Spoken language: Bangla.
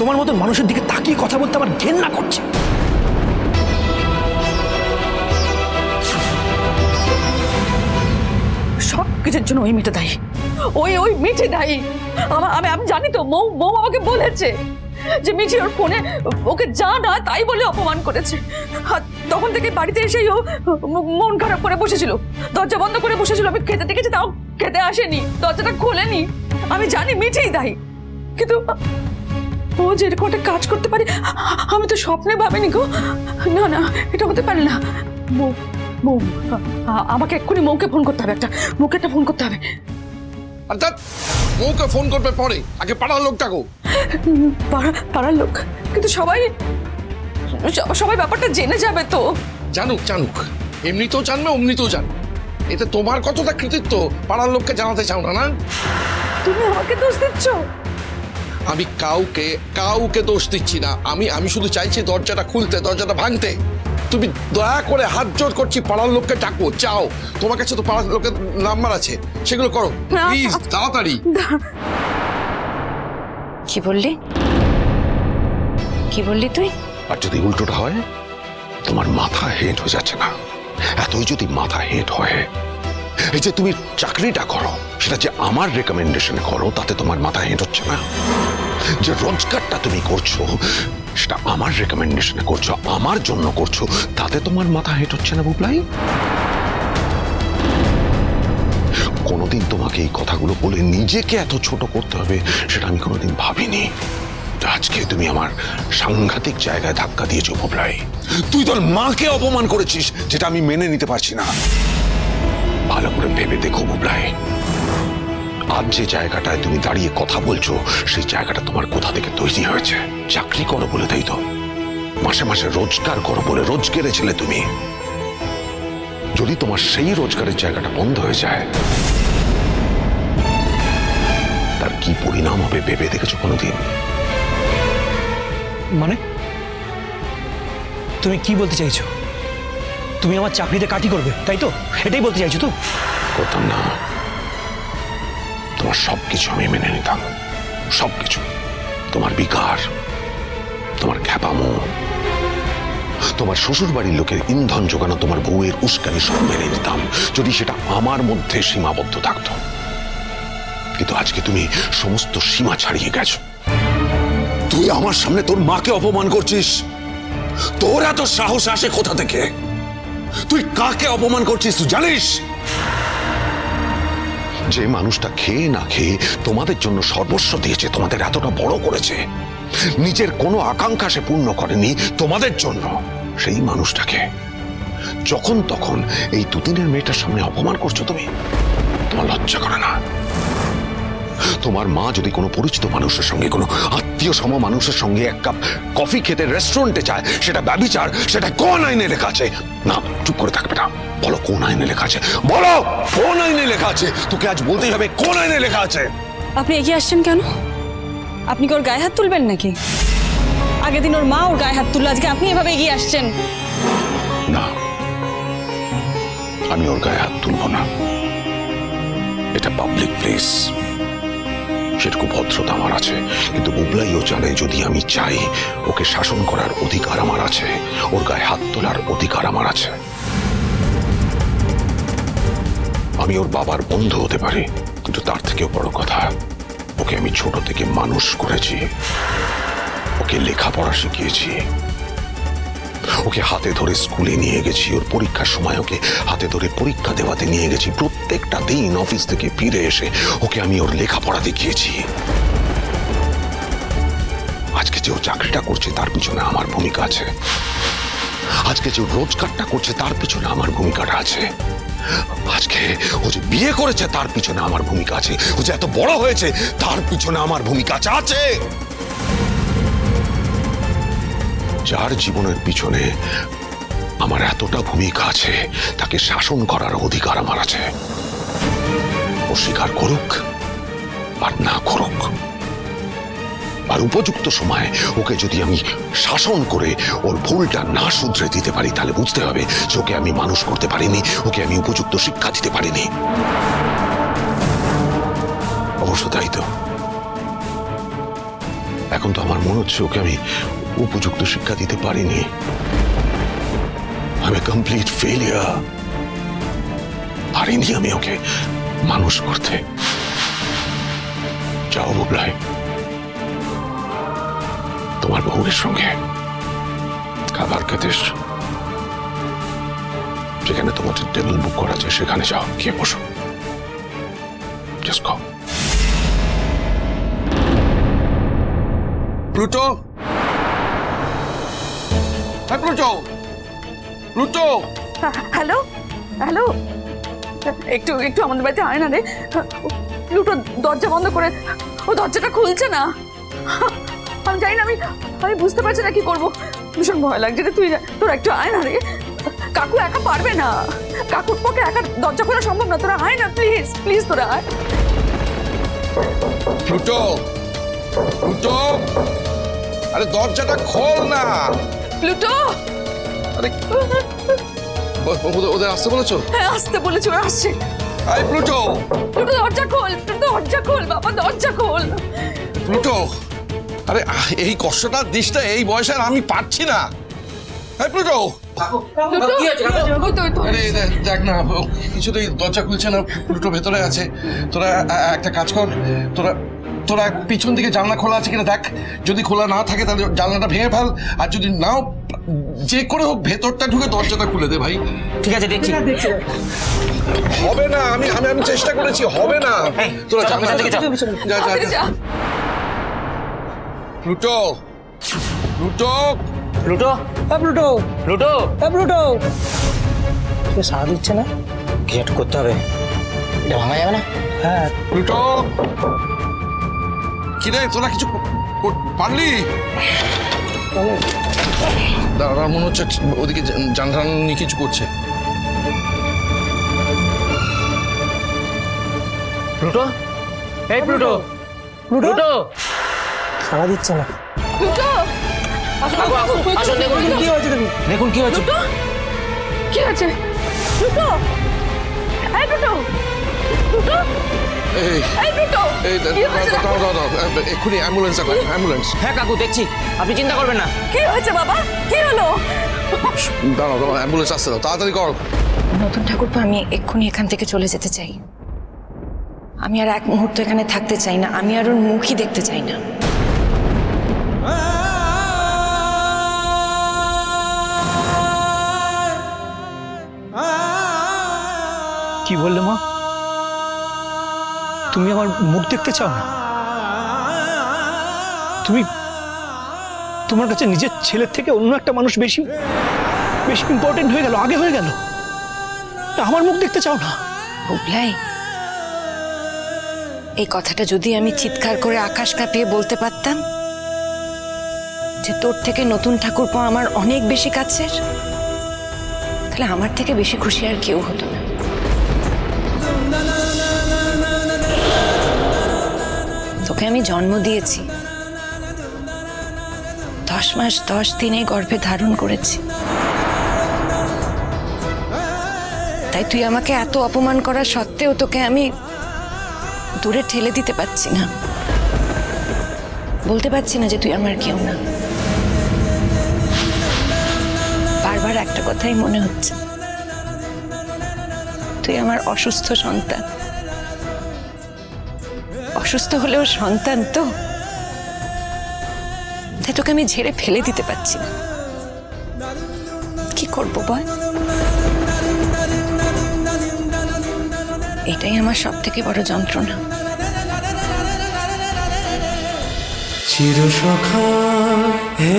তোমার মতন মানুষের দিকে তাকিয়ে কথা বলতে আমার ঘেন্না করছে। সব কিছুর জন্য ওই মেয়েটা দায়ী, ওই মিঠি দায়ী। আমি জানি তো, মৌ আমাকে বলেছে যে মিঠি ওর ফোনে ওকে যা না তাই বলে অপমান করেছে। আর তখন থেকে বাড়িতে এসেই ও মন খারাপ করে বসেছিল, দরজা বন্ধ করে বসেছিল। আমি খেতে ডেকেছি, তাও খেতে আসেনি, দরজাটা খোলেনি। আমি জানি মিঠিই দায়ী, কিন্তু ও যে এরকম একটা কাজ করতে পারে আমি তো স্বপ্নে ভাবিনি গো। না, এটা হতে পারে না। মৌ, আমাকে এক্ষুনি মৌকে ফোন করতে হবে, মৌকে একটা ফোন করতে হবে। অর্থাৎ মৌকে ফোন করবে পরে, আগে পাড়ার লোকটাকে। পাড়ার লোক? কিন্তু সবাই ব্যাপারটা জেনে যাবে তো। জানুক, এমনিতেও জানবে অমনিতেও জানবে। এতে তোমার কতটা কৃতিত্ব পাড়ার লোককে জানাতে চাও না? না, তুমি আমাকে দোষ দিচ্ছ। আমি কাউকে দোষ দিচ্ছি না। আমি শুধু চাইছি দরজাটা খুলতে, দরজাটা ভাঙতে। তুমি দয়া করে হাত জোর করছি, পাড়ার লোককে ডাকো, চাও। তোমার কাছে তো পাড়ার লোকের নাম্বার আছে, সেগুলো করো প্লিজ, তাড়াতাড়ি। কি বললি তুই? আর যদি উল্টোটা হয়, তোমার মাথা হেট হয়ে যাচ্ছে না? এতই যদি মাথা হেট হয়, এই যে তুমি চাকরিটা করো, সেটা যে আমার রেকমেন্ডেশনে করো, তাতে তোমার মাথা হেট হচ্ছে না? যে রোজগারটা তুমি করছো, সেটা আমার রেকমেন্ডেশনে করছো, আমার জন্য করছো, তাতে তোমার মাথা হেট হচ্ছে না বুবলাই? কোনোদিন তোমাকে এই কথাগুলো বলে নিজেকে এত ছোট করতে হবে সেটা আমি কোনোদিন ভাবিনি। আজকে তুমি আমার সাংঘাতিক জায়গায় ধাক্কা দিয়েছো বুবলাই। তুই তোর মাকে অপমান করেছিস, যেটা আমি মেনে নিতে পারছি না। ভালো করে ভেবে দেখো বুবলাই, আজ যে জায়গাটায় তুমি দাঁড়িয়ে কথা বলছো, সেই জায়গাটা তোমার কোথা থেকে তৈরি হয়েছে? চাকরি করো বলে, তাই তো? মাসে মাসে রোজগার করো বলে রোজগারে ছেলে তুমি। যদি তোমার সেই রোজগারের জায়গাটা বন্ধ হয়ে যায়, তার কি পরিণাম হবে ভেবে দেখেছো কোনোদিন? মানে তুমি কি বলতে চাইছো? তুমি আমার চাকরিতে কাটি করবে, তাই তো? এটাই বলতে চাইছো তো? করতাম না, তোমার সবকিছু আমি মেনে নিতাম। সবকিছু, তোমার বিকার, তোমার খ্যাপামো, তোমার শ্বশুর বাড়ির লোকের ইন্ধন যোগানো, তোমার বউয়ের উস্কানি সব মেনে নিতাম, যদি সেটা আমার মধ্যে সীমাবদ্ধ থাকতো। কিন্তু আজকে তুমি সমস্ত সীমা ছাড়িয়ে গেছো। তুই আমার সামনে তোর মাকে অপমান করছিস। তোর এত সাহস আসে কোথা থেকে? তুই কাকে অপমান করছিস তুই জানিস? যে মানুষটা খেয়ে না খেয়ে তোমাদের জন্য সর্বস্ব দিয়েছে, তোমাদের এতটা বড় করেছে, নিজের কোনো আকাঙ্ক্ষা সে পূর্ণ করেনি তোমাদের জন্য, সেই মানুষটাকে যখন তখন এই দুদিনের মেয়েটার সামনে অপমান করছো তুমি। তোমার লজ্জা করে না? তোমার মা যদি কোনো পরিচিত মানুষের সঙ্গে, কোনো আত্মীয় সম মানুষের সঙ্গে এক কাপ কফি খেতে রেস্টুরেন্টে যায়, সেটা ব্যভিচার, সেটা কোন আইনে লেখা আছে? না, চুপ করে থাকবে না, বলো কোন আইনে লেখা আছে? বলো কোন আইনে লেখা আছে? তোকে আজ বলতেই হবে কোন আইনে লেখা আছে। আপনি এগিয়ে আসছেন কেন? আপনি কি ওর গায়ে হাত তুলবেন নাকি? আগের দিন ওর মা ওর গায়ে হাত তুললো, আজকে আপনি এভাবে এগিয়ে আসছেন? না, আমি ওর গায়ে হাত তুলবো না। এটা পাবলিক প্লেস, সেটুকু ভদ্রতা আমার আছে। কিন্তু বুবলাইও জানে, যদি আমি চাই, ওকে শাসন করার অধিকার আমার আছে, ওর গায়ে হাত তোলার অধিকার আমার আছে। আমি ওর বাবার বন্ধু হতে পারি, কিন্তু তার থেকেও বড় কথা, ওকে আমি ছোট থেকে মানুষ করেছি, ওকে লেখাপড়া শিখিয়েছি, ওকে হাতে ধরে স্কুলে নিয়ে গেছি, ওর পরীক্ষার সময় ওকে হাতে ধরে পরীক্ষা দেওয়াতে নিয়ে গেছি, প্রত্যেকটা দিন অফিস থেকে ফিরে এসে ওকে আমি ওর লেখাপড়া দেখিয়েছি। আজকে যে ও চাকরিটা করছে তার পিছনে আমার ভূমিকা আছে, আজকে যে রোজগারটা করছে তার পিছনে আমার ভূমিকাটা আছে, আজকে ও যে বিয়ে করেছে তার পিছনে আমার ভূমিকা আছে, ও যে এত বড় হয়েছে তার পিছনে আমার ভূমিকা আছে। যার জীবনের পিছনে আমার এতটা ভূমিকা আছে, তাকে শাসন করার অধিকার আমার আছে। ও স্বীকার করুক আর না করুক, আর উপযুক্ত সময় ওকে যদি আমি শাসন করে ওর ভুলটা না শুধরে দিতে পারি, তাহলে বুঝতে হবে যে ওকে আমি মানুষ করতে পারিনি, ওকে আমি উপযুক্ত শিক্ষা দিতে পারিনি। অবশ্য তাই তো, এখন তো আমার মনে হচ্ছে ওকে আমি উপযুক্ত শিক্ষা দিতে পারিনি। আমি কমপ্লিট ফেলিয়ার। পারিনি আমি ওকে মানুষ করতে। যাও বুবলাই, তোমার বউয়ের সঙ্গে খাবার খেতে এসছো, যেখানে তোমার টেবিল বুক করা আছে সেখানে যাও, গিয়ে বসো। Just go. প্লুটো, হ্যাঁ প্লুটো, প্লুটো। হ্যালো হ্যালো, একটু একটু আমাদের বাড়িতে আয় না রে। প্লুটো দরজা বন্ধ করে, ও দরজাটা খুলছে না। আমি জানি না, আমি বুঝতে পারছি না কি করবো। ভীষণ ভয় লাগছে রে, তুই তোর একটু আয় না রে। কাকু একা পারবে না, কাকুর পক্ষে একা দরজা খোলা সম্ভব না। তোরা আয় না প্লিজ, প্লিজ তোরা আয়। প্লুটো, প্লুটো, আরে দরজাটা খোল না। প্লুটো, আরে ওদের আসতে বলেছো? হ্যাঁ আসতে বলেছি, ওরা আসছে। আরে প্লুটো, প্লুটো দরজা খোল, প্লুটো দরজা খোল বাবা, দরজা খোল। প্লুটো, আরে এই কষ্টটা দিসটা এই বয়সে আর আমি পারছি না। হ্যাঁ প্লুটো, আরে দেখ না, কিছুতেই দরজা খুলছে না। প্লুটো ভেতরে আছে। তোরা একটা কাজ কর, তোরা পিছন দিকে জানলা খোলা আছে কিনা দেখ। যদি খোলা না থাকে তাহলে জানলাটা ভেঙে ফেল, আর যদি নাও যে করে হোক ভেতরটা ঢুকে দরজাটা খুলে দে ভাই। ঠিক আছে, দেখছি। হবে না, আমি চেষ্টা করেছি, হবে না। তোরা জানলা থেকে যা যা যা যা। Pluto, Pluto, Pluto, Pluto, Pluto, Pluto, সাড়া দিচ্ছে না, কিছু একটা করতে হবে। এটা ভাঙা যাবে না। হ্যাঁ প্লুটো, কি রে তোরা কিছু পারলি? দাঁড়া, মনে হচ্ছে ওদিকে জানলা নিয়ে কিছু করছে। প্লুটো, এই প্লুটো, প্লুটো, সাড়া দিচ্ছে না। প্লুটো, আসুন, দেখুন কি হয়েছে, দেখুন কি হয়েছে। কি আছে? প্লুটো, এই প্লুটো, প্লুটো, এই এই প্লুটো, এই কি হয়েছে? দাঁড়াও, এক্ষুনি অ্যাম্বুলেন্স ডাকো, অ্যাম্বুলেন্স। হ্যাঁ কাকু, দেখছি, আপনি চিন্তা করবেন না। কি হয়েছে বাবা, কি হলো? দাঁড়াও, অ্যাম্বুলেন্স আসতে দাও, তাড়াতাড়ি কর। নতুন ঠাকুরপো, আমি এক্ষুনি এখান থেকে চলে যেতে চাই। আমি আর এক মুহূর্ত এখানে থাকতে চাই না। আমি আর ওর মুখই দেখতে চাই না। কি বললে মা? তুমি আমার মুখ দেখতে চাও না? তুমি তোমার কাছে নিজের ছেলের থেকে অন্য একটা মানুষ বেশি বেশি ইম্পর্টেন্ট হয়ে গেল, আগে হয়ে গেল। আমার মুখ দেখতে চাও না? বুবলাই, এই কথাটা যদি আমি চিৎকার করে আকাশ কাঁপিয়ে বলতে পারতাম যে তোর থেকে নতুন ঠাকুরপো আমার অনেক বেশি কাছের, তাহলে আমার থেকে বেশি খুশি আর কেউ হতো না। তোকে আমি জন্ম দিয়েছি, 10 মাস 10 দিনে গর্ভে ধারণ করেছি। তাই তুই আমাকে এত অপমান করা সত্ত্বেও তোকে আমি দূরে ঠেলে দিতে পারছি না, বলতে পারছি না যে তুই আমার কেউ না। বারবার একটা কথাই মনে হচ্ছে, তুই আমার অসুস্থ সন্তান। অসুস্থ হলেও সন্তান তো, তাই তোকে আমি ঝেড়ে ফেলে দিতে পারছি না। কি করবো বল? এটাই আমার সব থেকে বড় যন্ত্রণা। চিরসখা হে